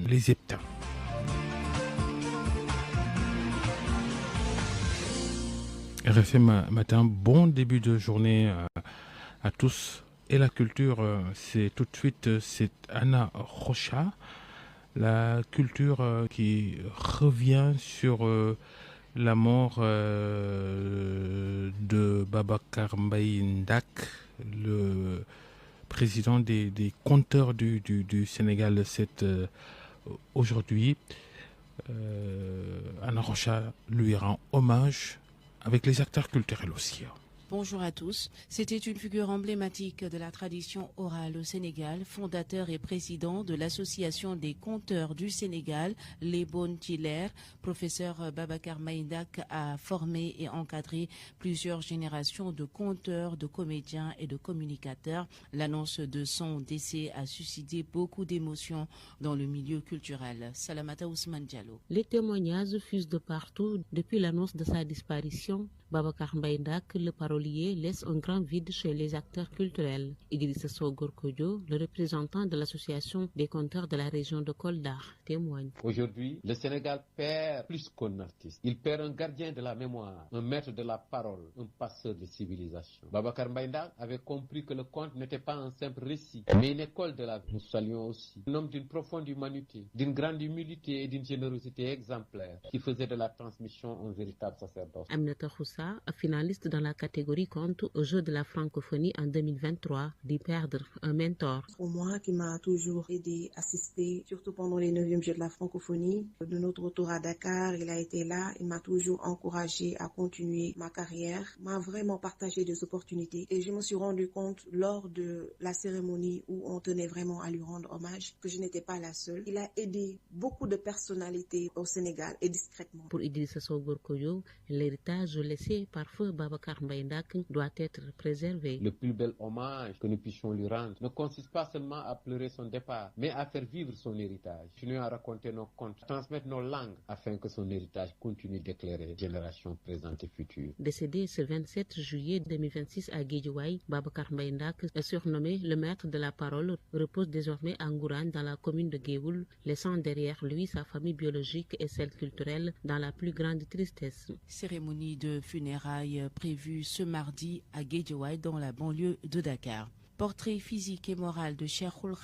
les Heptins. RFM matin, bon début de journée à tous. Et la culture, c'est tout de suite, c'est Anna Rocha. La culture qui revient sur la mort de Babacar Mbaye Ndak, le président des conteurs du Sénégal. C'est aujourd'hui. Anna Rocha lui rend hommage avec les acteurs culturels aussi. Bonjour à tous. C'était une figure emblématique de la tradition orale au Sénégal, fondateur et président de l'Association des conteurs du Sénégal, les Bonnes Tillers. Professeur Babacar Mbaye Ndak a formé et encadré plusieurs générations de conteurs, de comédiens et de communicateurs. L'annonce de son décès a suscité beaucoup d'émotions dans le milieu culturel. Salamata Ousmane Diallo. Les témoignages fusent de partout depuis l'annonce de sa disparition. Babacar Mbaye Ndak, le parolier, laisse un grand vide chez les acteurs culturels. Idrissa Sow Gorkodjo, le représentant de l'association des conteurs de la région de Kolda, témoigne. Aujourd'hui, le Sénégal perd plus qu'un artiste. Il perd un gardien de la mémoire, un maître de la parole, un passeur de civilisation. Babacar Mbaye Ndak avait compris que le conte n'était pas un simple récit, mais une école de la vie. Nous saluons aussi un homme d'une profonde humanité, d'une grande humilité et d'une générosité exemplaire, qui faisait de la transmission un véritable sacerdoce. Aminata Khoussa, finaliste dans la catégorie conte aux Jeux de la francophonie en 2023, dit perdre un mentor. Pour moi, qui m'a toujours aidé, assisté, surtout pendant les 9e Jeux de la francophonie. De notre retour à Dakar, il a été là, il m'a toujours encouragé à continuer ma carrière, m'a vraiment partagé des opportunités et je me suis rendu compte lors de la cérémonie où on tenait vraiment à lui rendre hommage que je n'étais pas la seule. Il a aidé beaucoup de personnalités au Sénégal et discrètement. Pour Idrissa Sow Gorkodjo, l'héritage laissé par feu Babacar Mbaye Ndak doit être préservé. Le plus bel hommage que nous puissions lui rendre ne consiste pas seulement à pleurer son départ, mais à faire vivre son héritage. Continuer à raconter nos contes, transmettre nos langues, afin que son héritage continue d'éclairer les générations présentes et futures. Décédé ce 27 juillet 2026 à Guédiawaye, Babacar Mbaye Ndak, surnommé le maître de la parole, repose désormais à Ngourane dans la commune de Guéoul, laissant derrière lui sa famille biologique et celle culturelle dans la plus grande tristesse. Cérémonie de funérailles prévue ce mardi à Guédiawaye dans la banlieue de Dakar. Portrait physique et moral de Cheikhoul